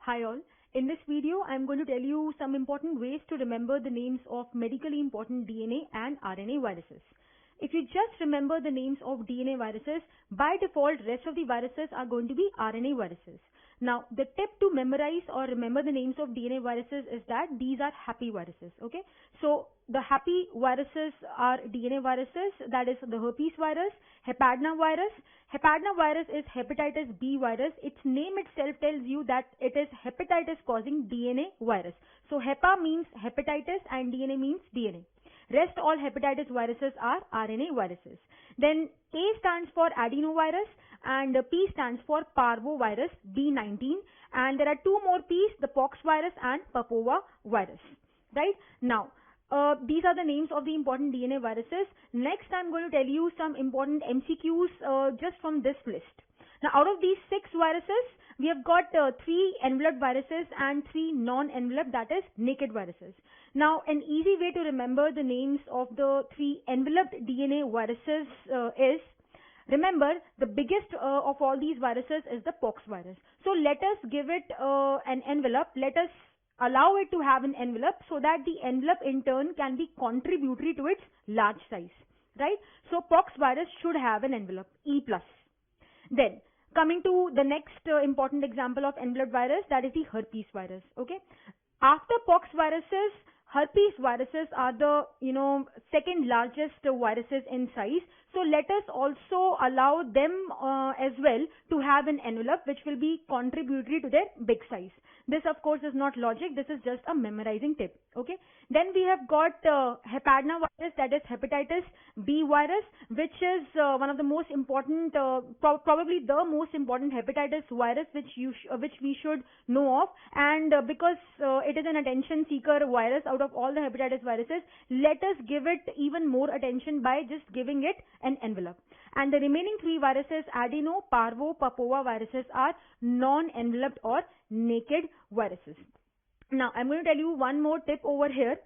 Hi all. In this video, I am going to tell you some important ways to remember the names of medically important DNA and RNA viruses. If you just remember the names of DNA viruses, by default, rest of the viruses are going to be RNA viruses. Now, the tip to memorize or remember the names of DNA viruses is that these are happy viruses, okay? So, the happy viruses are DNA viruses, that is the herpes virus, hepadnavirus. Hepadnavirus is hepatitis B virus. Its name itself tells you that it is hepatitis causing DNA virus. So, hepa means hepatitis and DNA means DNA. Rest all hepatitis viruses are RNA viruses. Then A stands for adenovirus and P stands for parvovirus B19, and there are two more P's, the pox virus and papova virus. Right? Now, these are the names of the important DNA viruses. Next, I'm going to tell you some important MCQs just from this list. Now, out of these 6 viruses, we have got 3 enveloped viruses and 3 non-enveloped, that is naked viruses. Now, an easy way to remember the names of the 3 enveloped DNA viruses is, remember, the biggest of all these viruses is the pox virus. So, let us give it an envelope. Let us allow it to have an envelope so that the envelope in turn can be contributory to its large size, right? So, pox virus should have an envelope, E+. Then, coming to the next important example of enveloped virus, that is the herpes virus, okay? After pox viruses, herpes viruses are the, second largest viruses in size. So let us also allow them as well to have an envelope which will be contributory to their big size. This of course is not logic, this is just a memorizing tip, okay? Then we have got hepadnavirus, that is hepatitis B virus, which is one of the most important, probably the most important hepatitis virus which we should know of, and because it is an attention seeker virus out of all the hepatitis viruses, let us give it even more attention by just giving it an envelope. And the remaining 3 viruses, adeno, parvo, papova viruses, are non-enveloped or naked viruses. Now, I'm going to tell you one more tip over here.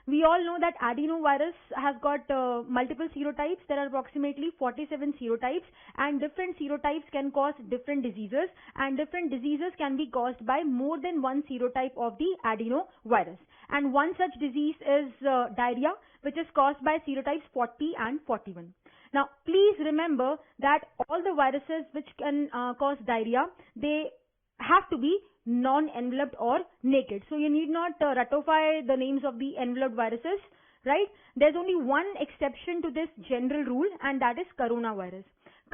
We all know that adenovirus has got multiple serotypes. There are approximately 47 serotypes, and different serotypes can cause different diseases, and different diseases can be caused by more than one serotype of the adenovirus. And one such disease is diarrhea, which is caused by serotypes 40 and 41. Now, please remember that all the viruses which can cause diarrhea, they have to be non-enveloped or naked. So you need not ratify the names of the enveloped viruses, right? There's only one exception to this general rule, and that is coronavirus.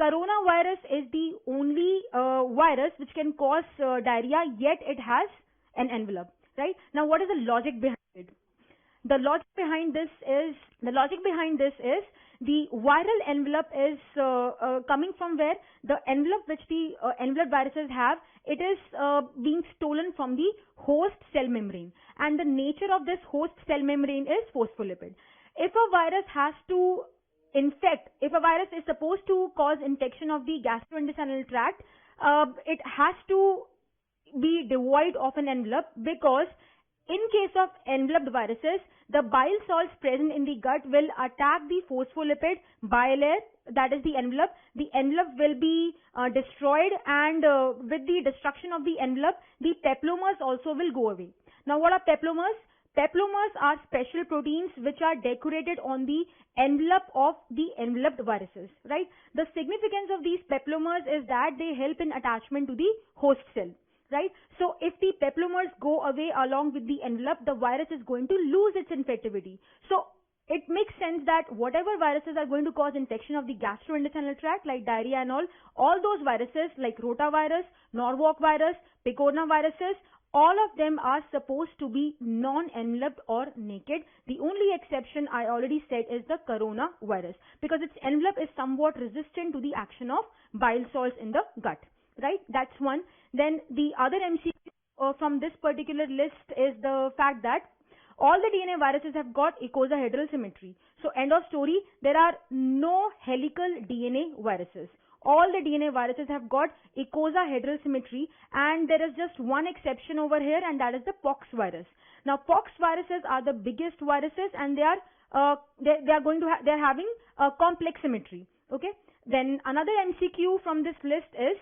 Coronavirus is the only virus which can cause diarrhea, yet it has an envelope, right? Now, what is the logic behind it? The logic behind this is the viral envelope is coming from where the envelope which the enveloped viruses have, it is being stolen from the host cell membrane, and the nature of this host cell membrane is phospholipid. If a virus has to infect, if a virus is supposed to cause infection of the gastrointestinal tract, it has to be devoid of an envelope, because in case of enveloped viruses, the bile salts present in the gut will attack the phospholipid bilayer, that is the envelope. The envelope will be destroyed, and with the destruction of the envelope, the peplomers also will go away. Now, what are peplomers? Peplomers are special proteins which are decorated on the envelope of the enveloped viruses, right? The significance of these peplomers is that they help in attachment to the host cell, right? So if the peplomers go away along with the envelope, the virus is going to lose its infectivity. So it makes sense that whatever viruses are going to cause infection of the gastrointestinal tract, like diarrhea and all those viruses like rotavirus, Norwalk virus, picornaviruses, all of them are supposed to be non-enveloped or naked. The only exception I already said is the coronavirus, because its envelope is somewhat resistant to the action of bile salts in the gut. Right, that's one. Then the other MCQ from this particular list is the fact that all the DNA viruses have got icosahedral symmetry. So end of story, there are no helical DNA viruses. All the DNA viruses have got icosahedral symmetry, and there is just one exception over here, and that is the pox virus. Now, pox viruses are the biggest viruses, and they're having a complex symmetry. Okay. Then another MCQ from this list is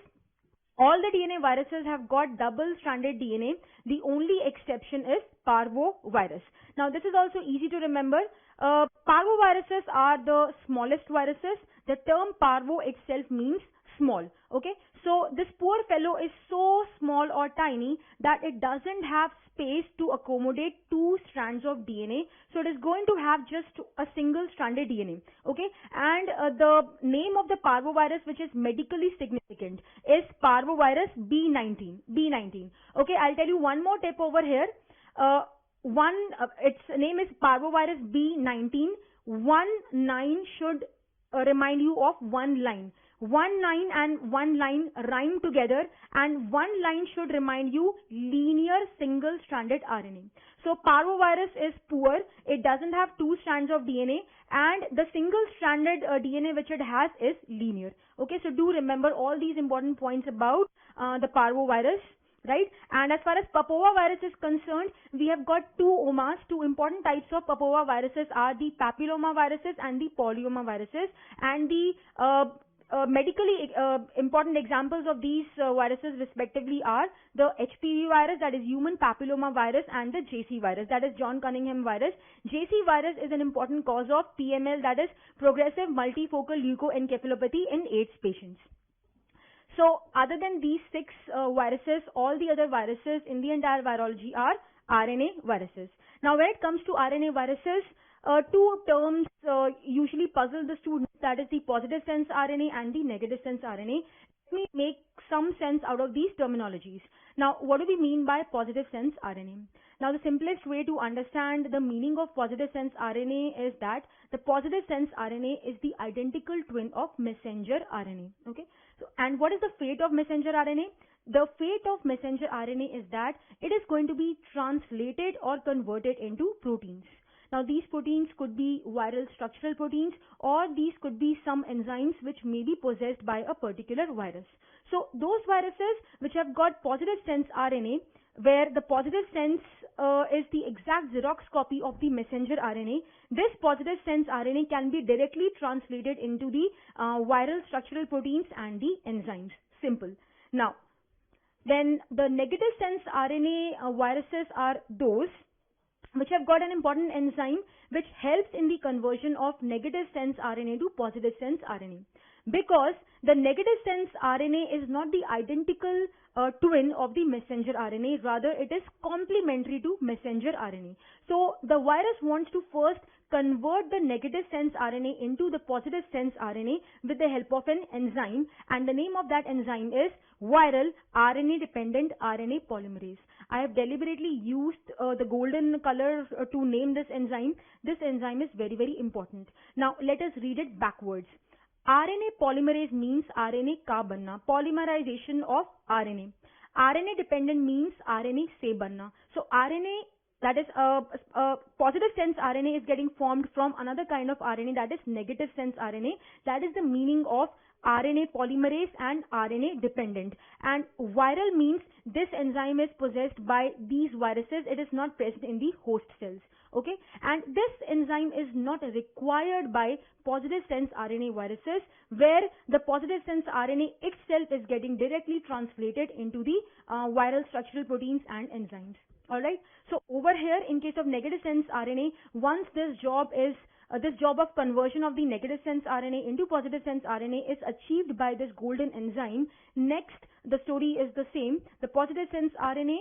All the DNA viruses have got double-stranded DNA. The only exception is parvovirus. Now, this is also easy to remember. Parvoviruses are the smallest viruses. The term parvo itself means small. Okay, so this poor fellow is so small or tiny that it doesn't have space to accommodate two strands of DNA, so it is going to have just a single stranded DNA. Okay, and the name of the parvovirus, which is medically significant, is parvovirus B19. Okay, I'll tell you one more tip over here. Its name is parvovirus B19. 19 should remind you of one line. 19 and one line rhyme together, and one line should remind you linear single-stranded RNA. So parvovirus is poor. It doesn't have two strands of DNA, and the single-stranded DNA which it has is linear. Okay, so do remember all these important points about the parvovirus. Right, and as far as papovavirus is concerned, we have got two OMAs. Two important types of papovaviruses are the papillomaviruses and the polyomaviruses, and the medically important examples of these viruses respectively are the HPV virus, that is human papilloma virus, and the JC virus, that is John Cunningham virus. JC virus is an important cause of PML, that is progressive multifocal leukoencephalopathy in AIDS patients. So other than these six viruses, all the other viruses in the entire virology are RNA viruses. Now when it comes to RNA viruses, two terms usually puzzle the students, that is the positive sense RNA and the negative sense RNA. Let me make some sense out of these terminologies. Now, what do we mean by positive sense RNA? Now, the simplest way to understand the meaning of positive sense RNA is that the positive sense RNA is the identical twin of messenger RNA. Okay. So, and what is the fate of messenger RNA? The fate of messenger RNA is that it is going to be translated or converted into proteins. Now, these proteins could be viral structural proteins, or these could be some enzymes which may be possessed by a particular virus. So, those viruses which have got positive sense RNA, where the positive sense is the exact Xerox copy of the messenger RNA, this positive sense RNA can be directly translated into the viral structural proteins and the enzymes. Simple. Now, then the negative sense RNA viruses are those which have got an important enzyme which helps in the conversion of negative sense RNA to positive sense RNA. Because the negative sense RNA is not the identical twin of the messenger RNA, rather it is complementary to messenger RNA. So the virus wants to first convert the negative sense RNA into the positive sense RNA with the help of an enzyme, and the name of that enzyme is viral RNA dependent RNA polymerase. I have deliberately used the golden color to name this enzyme. This enzyme is very, very important. Now let us read it backwards. RNA polymerase means RNA ka banna, polymerization of RNA. RNA dependent means RNA se banna. So RNA, that is positive sense RNA, is getting formed from another kind of RNA, that is negative sense RNA. That is the meaning of RNA polymerase and RNA dependent. And viral means this enzyme is possessed by these viruses. It is not present in the host cells. Okay, and this enzyme is not required by positive sense RNA viruses, where the positive sense RNA itself is getting directly translated into the viral structural proteins and enzymes. Alright, so over here in case of negative sense RNA, once this job of conversion of the negative sense RNA into positive sense RNA is achieved by this golden enzyme, next the story is the same. The positive sense RNA,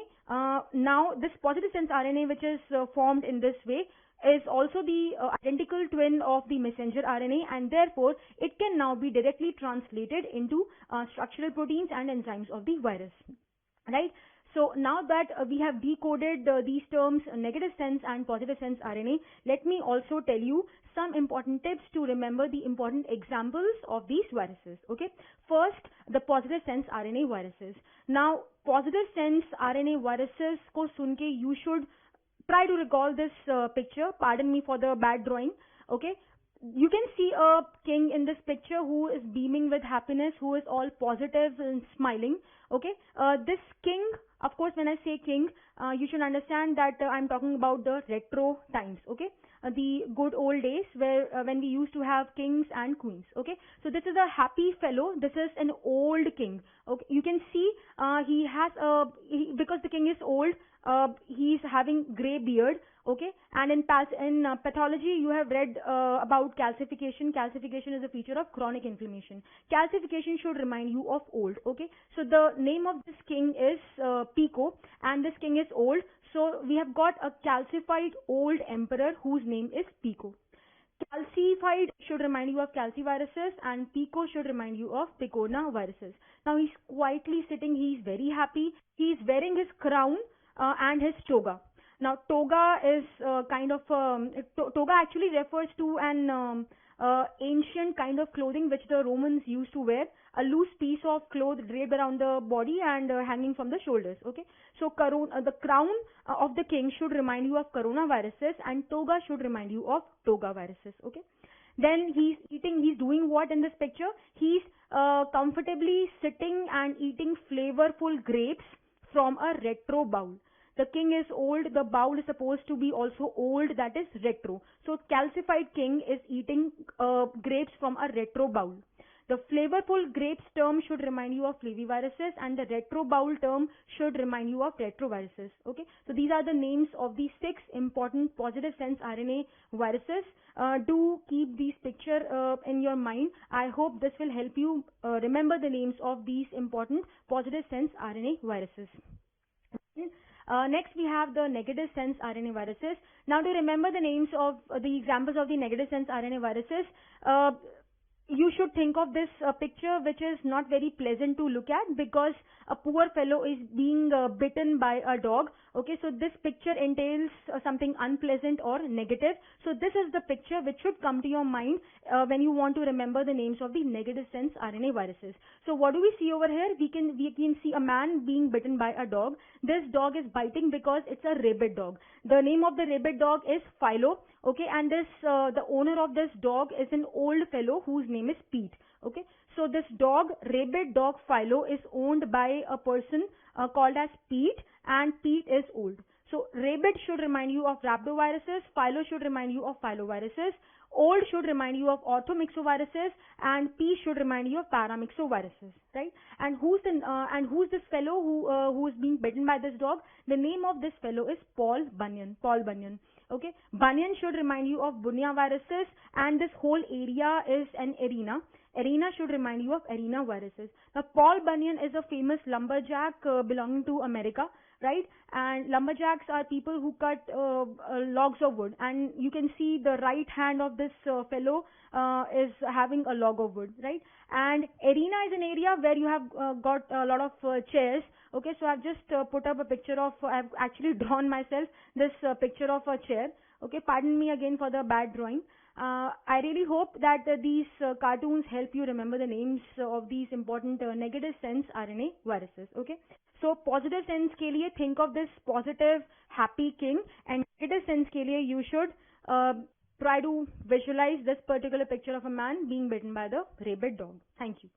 now this positive sense RNA which is formed in this way is also the identical twin of the messenger RNA, and therefore it can now be directly translated into structural proteins and enzymes of the virus. Right? So now that we have decoded these terms, negative sense and positive sense RNA, let me also tell you some important tips to remember the important examples of these viruses. Okay, first, the positive sense RNA viruses. Now, positive sense RNA viruses ko sunke you should try to recall this picture. Pardon me for the bad drawing. Okay, you can see a king in this picture who is beaming with happiness, who is all positive and smiling. Okay, this king Of course, when I say king, you should understand that I'm talking about the retro times, okay? The good old days where when we used to have kings and queens, okay? So this is a happy fellow. This is an old king, okay? You can see he has because the king is old, he's having gray beard, okay? And in pathology, you have read about calcification. Calcification is a feature of chronic inflammation. Calcification should remind you of old, okay? So the name of this king is Pico, and this king is old. So we have got a calcified old emperor whose name is Pico. Calcified should remind you of calciviruses, and Pico should remind you of picornaviruses. Now he's quietly sitting, he's very happy, he's wearing his crown and his toga. Now toga is toga actually refers to an ancient kind of clothing which the Romans used to wear, a loose piece of cloth draped around the body and hanging from the shoulders, okay? So the crown of the king should remind you of coronaviruses, and toga should remind you of toga viruses, okay? Then he's doing what in this picture? He's comfortably sitting and eating flavorful grapes from a retro bowl. The king is old, the bowl is supposed to be also old, that is retro. So calcified king is eating grapes from a retro bowl. The flavorful grapes term should remind you of flaviviruses, and the retro bowl term should remind you of retroviruses. Okay, so these are the names of the 6 important positive sense RNA viruses. Do keep these picture in your mind. I hope this will help you remember the names of these important positive sense RNA viruses. Next we have the negative sense RNA viruses. Now to remember the names of the examples of the negative sense RNA viruses, you should think of this picture which is not very pleasant to look at, because a poor fellow is being bitten by a dog. Okay, so this picture entails something unpleasant or negative. So this is the picture which should come to your mind when you want to remember the names of the negative sense RNA viruses. So what do we see over here? We can see a man being bitten by a dog. This dog is biting because it's a rabid dog. The name of the rabid dog is Philo. Okay, and this the owner of this dog is an old fellow whose name is Pete. Okay, so this dog, rabid dog Philo, is owned by a person called as Pete, and Pete is old. So rabid should remind you of rhabdoviruses, Philo should remind you of filoviruses, old should remind you of orthomyxoviruses, and P should remind you of paramyxoviruses, right? And who's this fellow who is being bitten by this dog? The name of this fellow is Paul Bunyan. Paul Bunyan. Okay, Bunyan should remind you of Bunya viruses, and this whole area is an arena. Arena should remind you of arena viruses. Now, Paul Bunyan is a famous lumberjack belonging to America, right? And lumberjacks are people who cut logs of wood, and you can see the right hand of this fellow is having a log of wood, right? And arena is an area where you have got a lot of chairs. Okay, so I've just put up a picture of, I've actually drawn myself this picture of a chair. Okay, pardon me again for the bad drawing. I really hope that these cartoons help you remember the names of these important negative sense RNA viruses. Okay, so positive sense के लिए think of this positive happy king, and negative sense के लिए you should try to visualize this particular picture of a man being bitten by the rabid dog. Thank you.